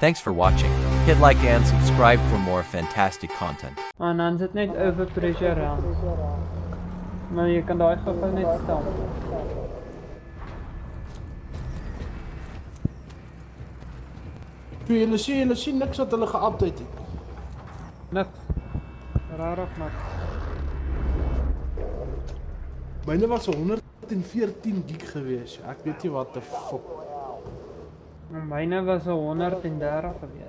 Thanks for watching. Hit like and subscribe for more fantastic content. En dan zit net over pressure rounds. Maar je kan daai gou net stamp. Julle sien niks wat hulle geupdate het. Niks. Rarig niks. Myne was 114 gig gewees. Ek weet nie wat die fuck. Myne was 130 gewees.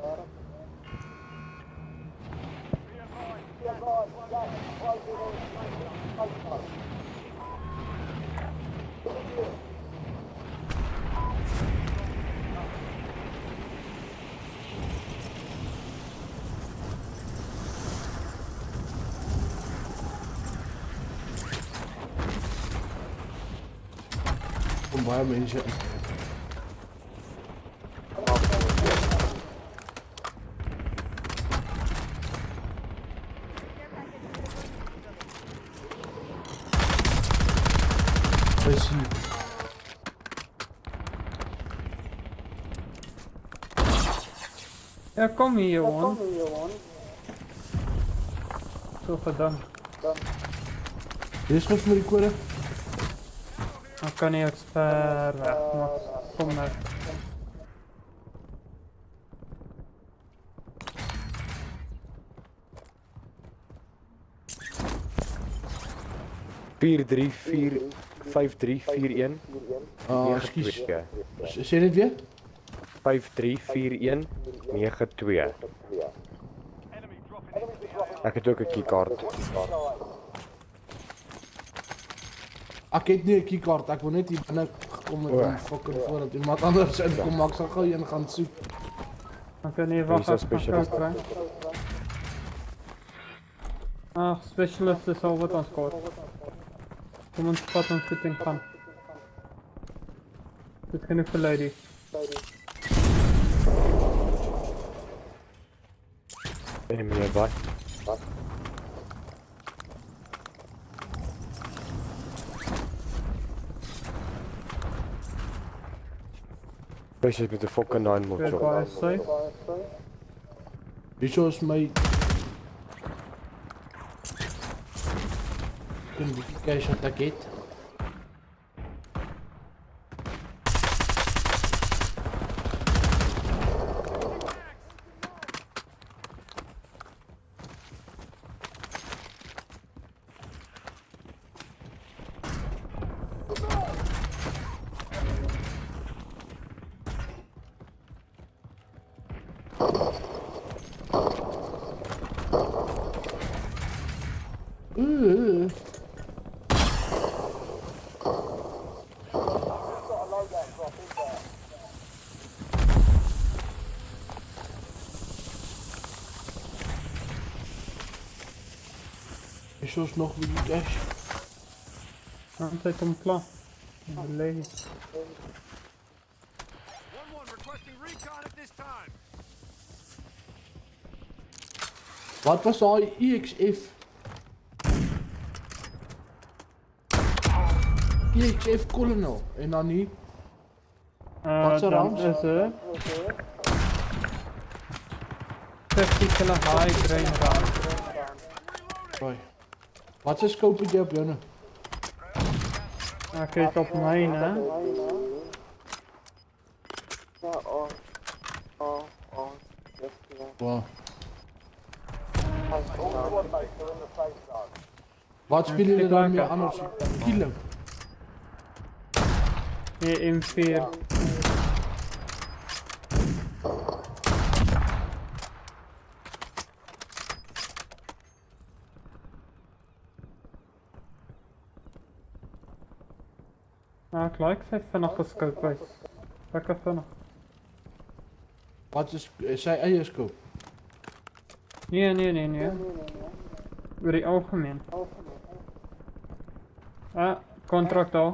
Kom baie mense in. Ja, kom hier Johan. So gedaan. Dis goed met die kode. Dan kan nie ek ver weg, maar kom nou. Vier 3 4 5 3 4 1. Ekskuus. Sê dit weer? 5 3 4 1 9 2. Ek het ook 'n keycard. Ek het nie 'n keycard, ek wil net hier binne gekom met my fucking voordat iemand anders inkom, maar ek sal gou een gaan soek. Dan kan jy wag as specialist kry. Ag, specialist is al wat ons kort. Kom ons vat ons goed en gaan. Dit kan ek vir lady. Enemy nearby. Precious met 'n fucking 9 mil Weer shot. baie safe. Hier is my kan die kyk wat ek het. Is ons nog wie die cash? Dan zit hem klaar. Lady. Wat was daai EXF? EXF Colonel en dan nie. Wat se rounds? Is er 50 kilo high grain round. Right. Wat se scope het jy op joune? Ek het op myne. Wow. Wat speel julle dan mee anders? Kilo. M4. Ek like sy vinnige scope wys. Lekker vinnig. Wat is sy eie scope? Nee. Oor die algemeen. Kontrak daar.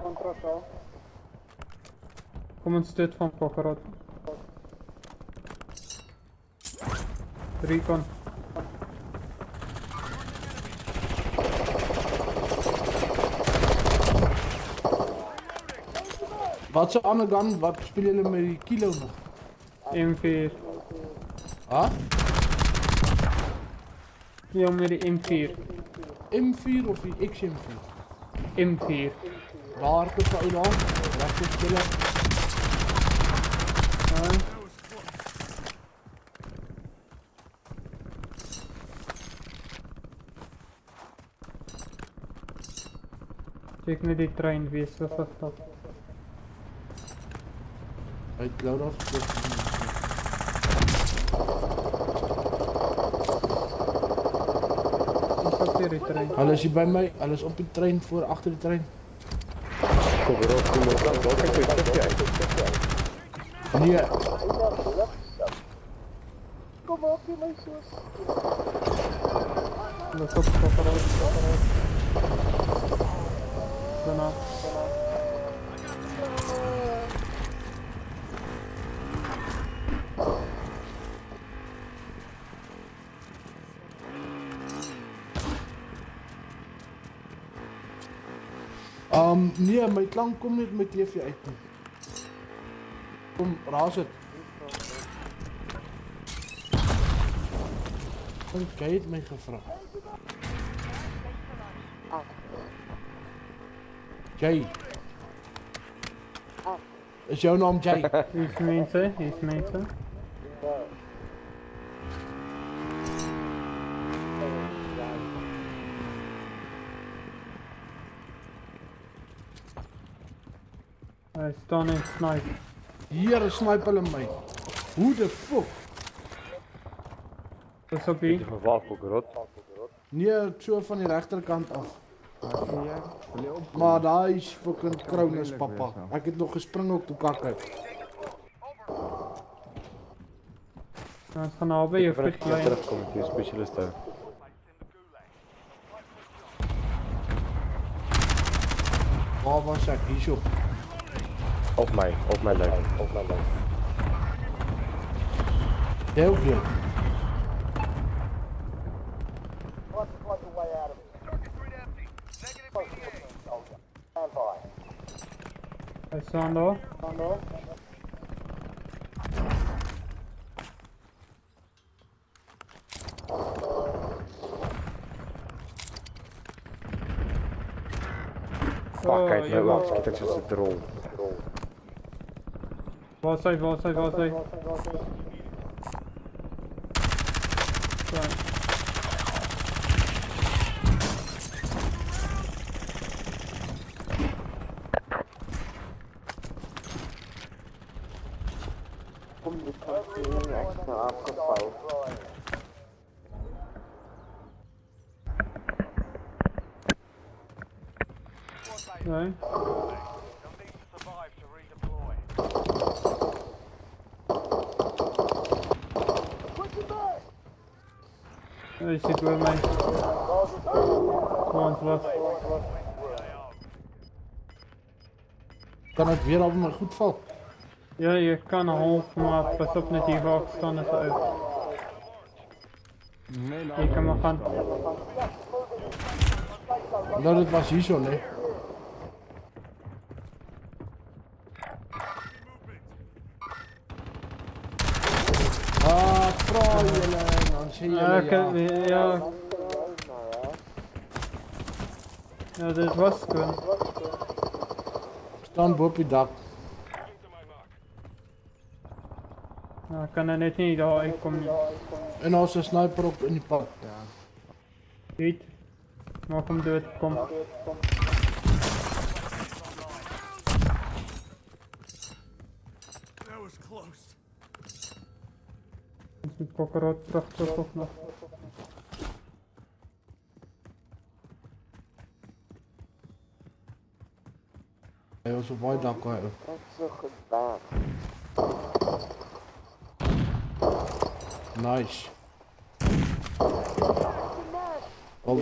Kom ons dit van Kokkerot. Recon. Wat se ander gun? Wat speel julle met die kilo nog? M4. Ha? Ja, met die M4. M4 of die XM4? M4. Daar tot sy ou daar. Regtig stille. Ja. Check net die trein, wees so verstap. Hy het Cloud afgekoop. Ons stap hier die trein. Hulle is hier by my. Hulle is op die trein voor agter die trein. Kom weer op, kom op. Daar kyk jy. Nee, Dat is op daarna. nee, my klank kom net met TV uit nie. Kom, raas het. Jy het my gevra. Jay. Is jou naam Jay? Hier is mense, hier is mense. Hy staan en snipe. Hier snipe hulle my. Hoe de fuck? Dis op hier. Jy gewapen, grot. Nee, so van die regterkant af. Maar daar is fucking krones, papa. Ek het nog gespring ook toe kak uit. Ons gaan naby jou Vir vlieg lyn. terugkom met die specialiste. Waar was ek? Hierso. Op my lyf. Jy ook weer. Hy staan daar. Fuck, hy het ja, my ook skiet ek soos 'n drol. Waar is hy? Sorry. Nee. Hy zit bij mij. Gewoon vlug. Kan ek weer op my goed val? Ja, je kan een half, maar pas op net hier waar staan is uit. Je kan maar gaan. Nou, dit was hierso, nee. Ah, vra julle, dan sê Ja, julle ja. ja. Ja, dit was goed. Staan bo op die dak. Nou, kan er net niet daar uitkomen. En ons 'n sniper op in die pad. Weet. Maak hem dood, kom. Ons moet kokkerot terug toch nog. Hy was op baie dak hy. Nice. Oh.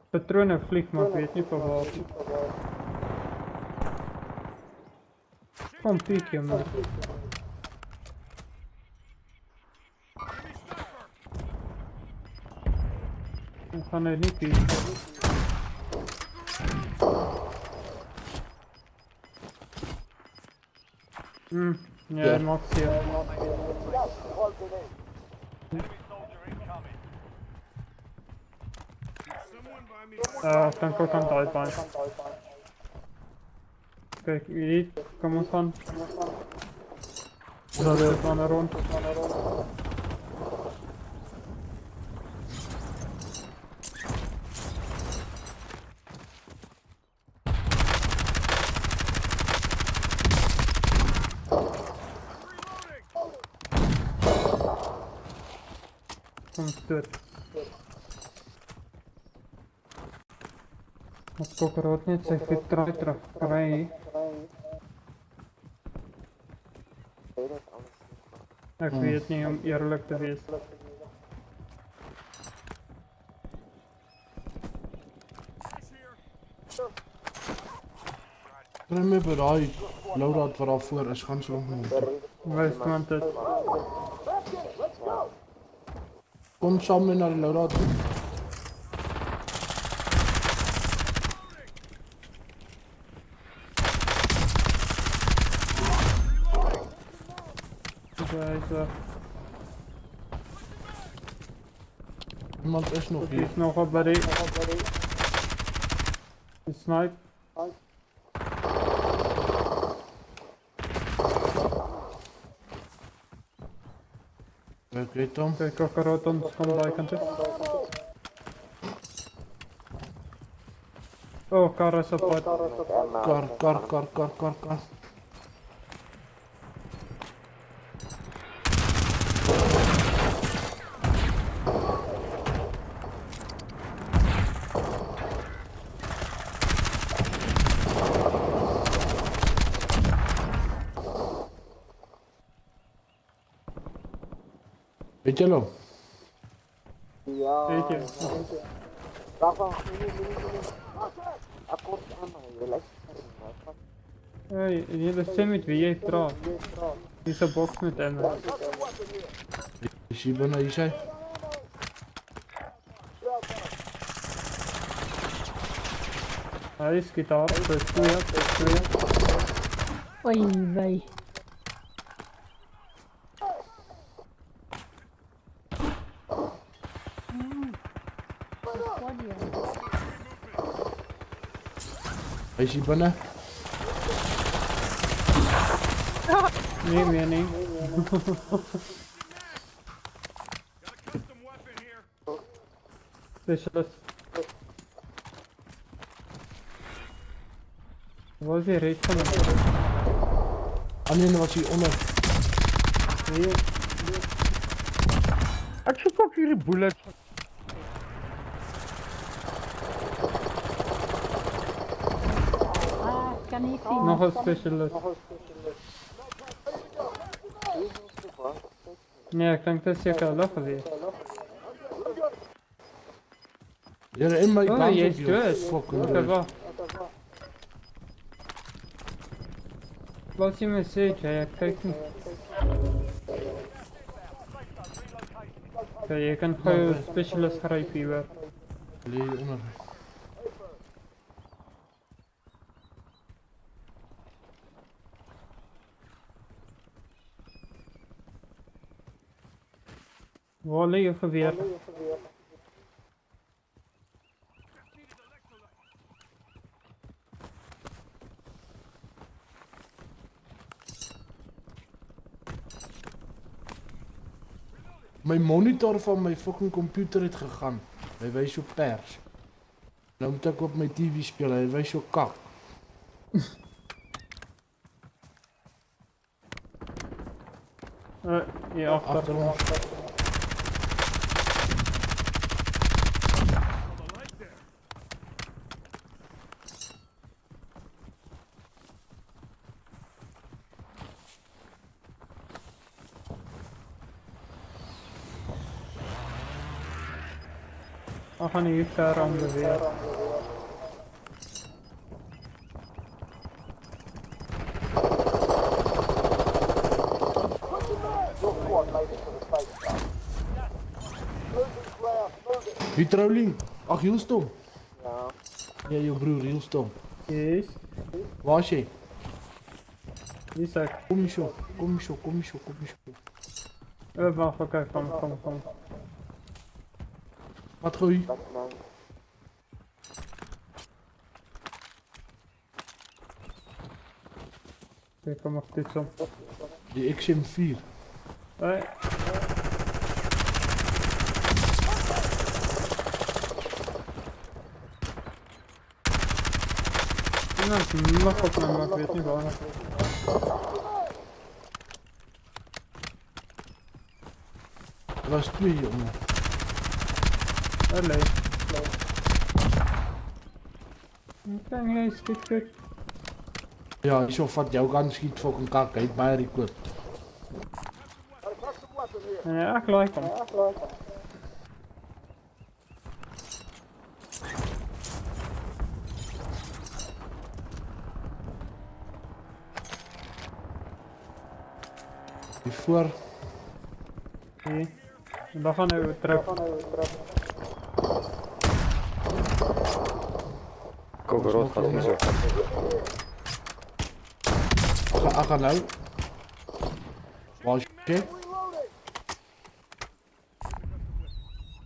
Patronen vlieg, maar ik weet niet van waar. Kom, piek je man. Ik ga nu niet pieken. Ja, Ja. hij maakt hier. Ik denk ook aan het uitbaan. Kijk, hier, kom ons gaan. Dat is het aan de rond. Kom dood. Wat koker rood net sy voet terug kry. Ek weet nie om eerlik te wees. Kry my by daai loadout wat daar voor is, gaan so om. Waar is iemand dit? Kom saam met na die loadout toe. Hij is weg. Iemand is nog Die hier. is nog op bij die. Die snipe. Oké, Tom. Kijk, koker rood ons van die kant toe. Oh, kar is op pad. Kar. Weet jy nou? Weet je. Hey, je sê met wie jy praat. Hier is 'n box met hem. Is jy binne hier sy? Hy skiet daar, dis twee. Oei, wei. Is jy binne? Nee, meer nie. Specialist. Waar is die red van hem? Alleen was hier onder. Hier. Ek soek ook hierdie bullets. Ah, kan nie sien. Nog 'n specialist. Nee, ek dink dit is seker hulle gewees. Here in my Oh, guns jy op is jou dood. fucking Okay, dood. wag. Wat jy my sê, jy kyk nie. Okay, jy kan gou jou specialist gryp hier hoor. Lê hier onder. Waar lê jou geweer? My monitor van my fucking computer het gegaan. Hy wys so pers. Nou moet ek op my TV speel, hy wys so kak. Hier agter. Agter ons. Ag, gaan hier ver aan beweeg. Wie Trouwling? Ag, Hielstom. Ja, jou broer Hielstom. Yes. Waar is jy? Hier's ek. Kom hier so, kom hier so, kom hier so, kom hier so. Oh, wag, okay, kom. Wat gooi? Okay, kom op dit zo. Die XM4. Hey. Iemand mag op mij, maar ik weet niet waar. Er was 2 jongen. Allee. Kan jij schiet. Ja, hier zo vat jou kan schiet fucking kak, hy het baie record. Ja, gelijk hem. Die voor, Hier. En dan gaan we terug. Kogelrot gaat hier zo. Ga nou. Was je?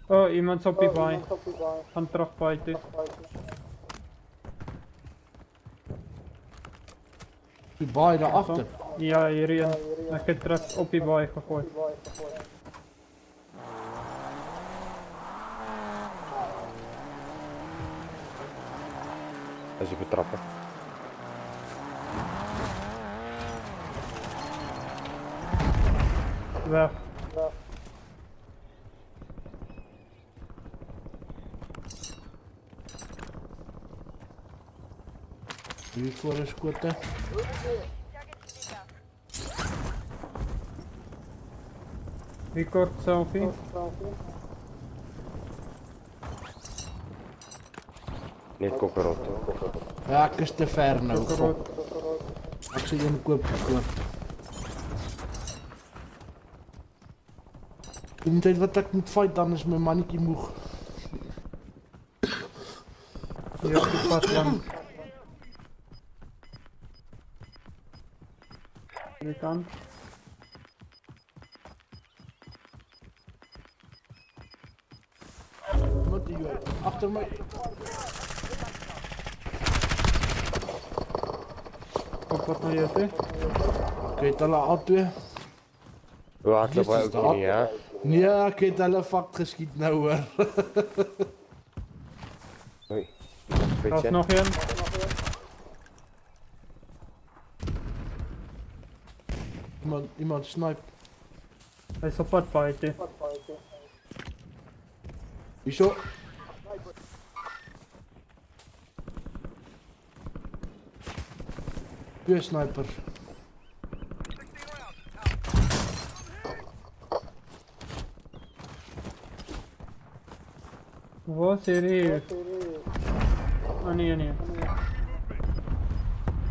Oh, iemand is op die baai. Gaan terug buiten. Die baai daarachter. Ja, hierin. Ik heb terug op die baai gegooid. Als je betrappen. Weg. Hier voor is skote. Record selfie. Niet kogelrot. Ja, ek is te ver nou. Record. Ek sê een koop gekoop. Die tyd wat ek moet fight, dan is my mannetjie moeg. Hier op die pad lang. Die kant. Wat die joh, agter my. Op wat nou jy sê? Ek het hulle al twee. We hardlopen Jezus, ook dat- niet, ja. Nee, ek het hulle vak geskiet nou hoor. Oei. Daar is Beetje. nog een. Iemand snipe. Hij is op pad buiten. Hierso. Twee snipers. Waar is hier? Oh nee.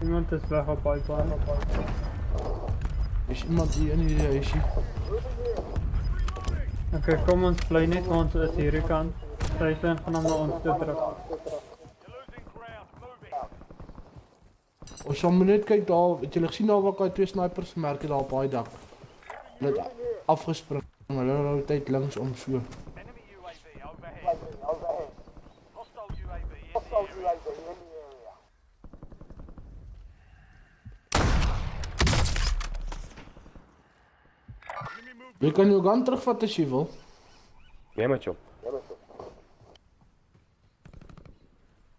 Iemand is weg op buiten. Is iemand hier in hierdie huisie? Oké, kom ons bly net ons is hierdie kant. Sy is aangenaam na ons toe terug. Ons sal maar net kyk daar, het julle gesien daar waar daai twee snipers merk het daar op daai dak. Hulle het afgespring. Hulle hou tyd links om so. Enemy UAV overhead. Hostile UAV in the area. Jy kan jou gun terugvat as jy wil. Nee, maar chop.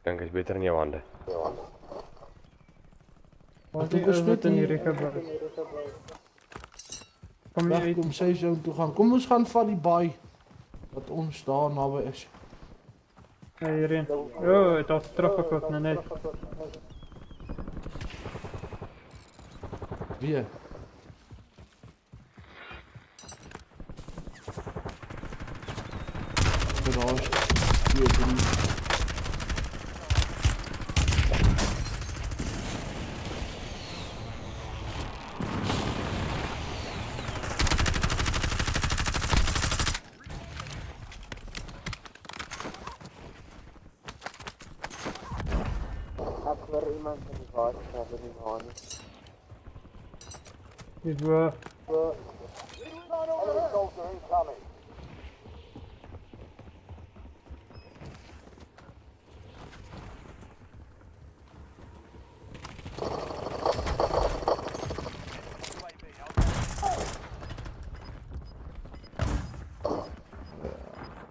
Ik denk het is beter in jouw handen. Wat doen is ons dit met in die- hierdie gebeur? Kom jy Weg uit? om safe zone toe gaan. Kom ons gaan vat die baai wat ons daar naby is. Ja, hierin. Oh, het was teruggekoop nou net. Wie? Garage. Hier drie. Dit was... Enemy soldier incoming.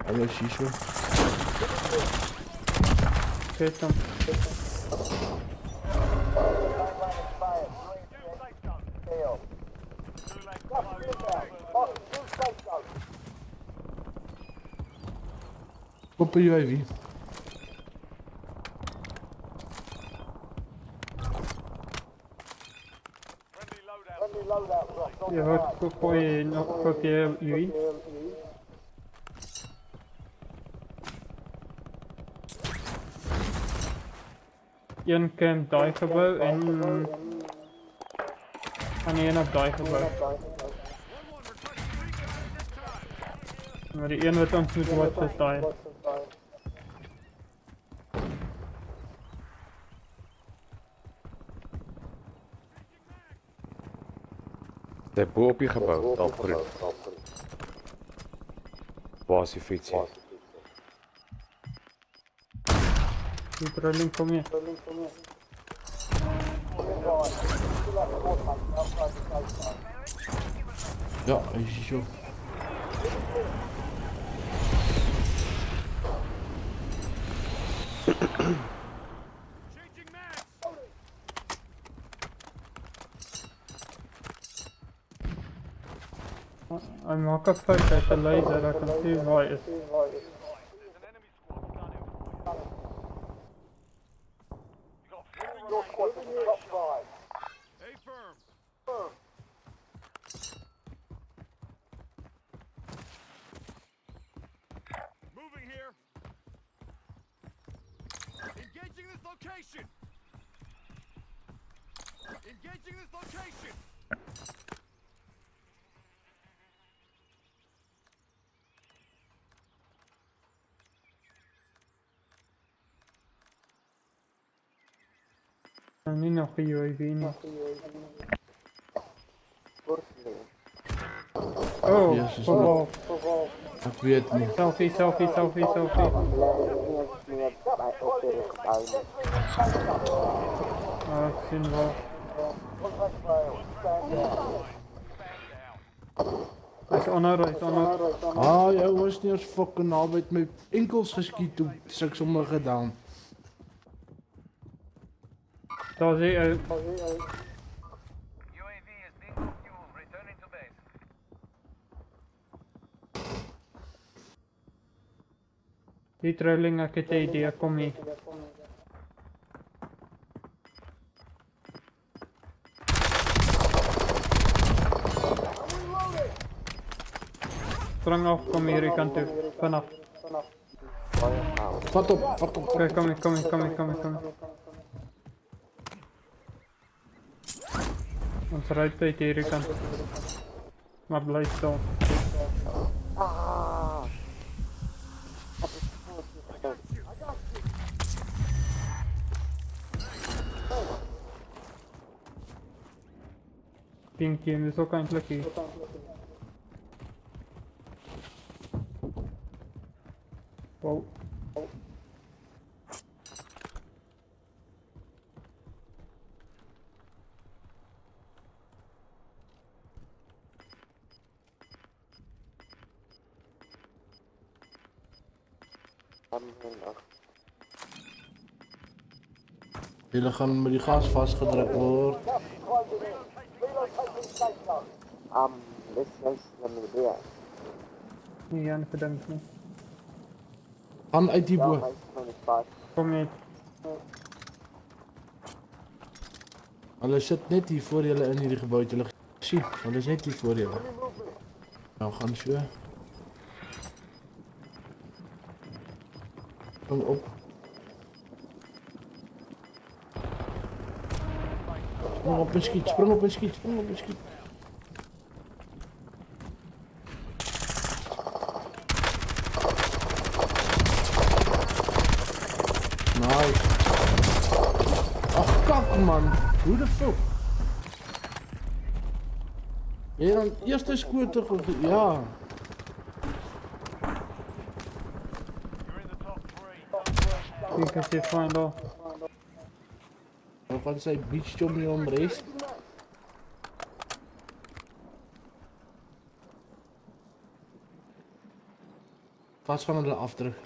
Hallo Shisho. Zit hem. Op een UAV. Je hoort gooi nog een keer jullie. Een camp die gebouw en een op die gebouw. Maar die een wat ons moet watchen is die. Sy bo op die gebou, dalk. Waar is die fietsie? Die trolling kom hier. Ja, hij is Shisho. Hij maakt een fout uit de laser, dat kan zien waar hij is. Moving here. Engaging this location. Engaging this location. En niet nog een UAV niet. Oh, Jezus, oh, Ik weet het niet. selfie, selfie, selfie, selfie. Ah, ik zie hem wel. Hij is onder, hij is onder. Ah, jij was niet als fucking al met mijn enkels geskiet toen ik sommer gedaan. Daar zie je. UAV is being fuel. Returning to base. Die trailing, ik heb het idee, kom hier. Sprang af, kom hier, ik kan toe. Vanaf. Vat op, vat op. Oké, kom hier, kom hier, kom hier, kom hier, kom hier. Ons rijdt uit hier kant. Maar blijf stil. Pink game is ook eindelijk hier. Wow. Jullie gaan met die gas vastgedrukt worden. Nee, Jan, verdankt me. Gaan uit die boot. Kom niet. Hulle sit net hier voor julle in hierdie gebou. Julle sien, hulle is net hier voor julle. Nou gaan so. Kom op. Spring op en skiet, spring op en skiet, spring op en skiet. Nice. Ach kak man, hoe de fuck? Jy dan eerste skote gegee. Ja. You're in the top 3. Don't work now. You can see fine though. Dan gaan sy beach chom nie omrest. Pas gaan hulle afdruk.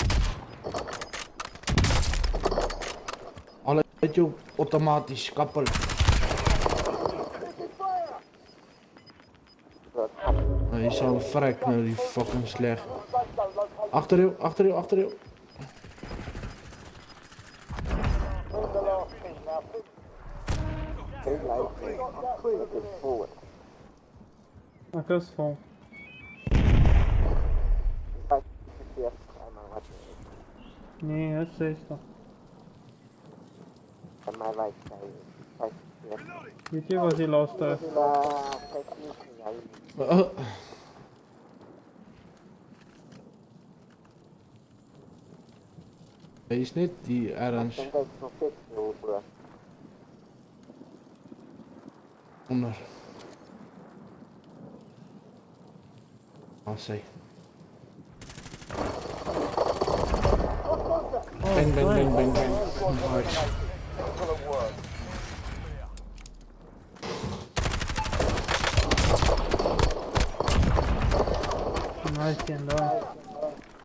Alle het jou outomaties kappel. Hy sal vrek nou die fucking sleg. Agter jou, agter jou, agter jou. Ek is vol. Nee, het is 60. Weet jy wat die laaste is? Hy is net die ergens onder. Waar is hy? Bang, bang, bang, bang, bang. Nice. Excellent work. Nice, and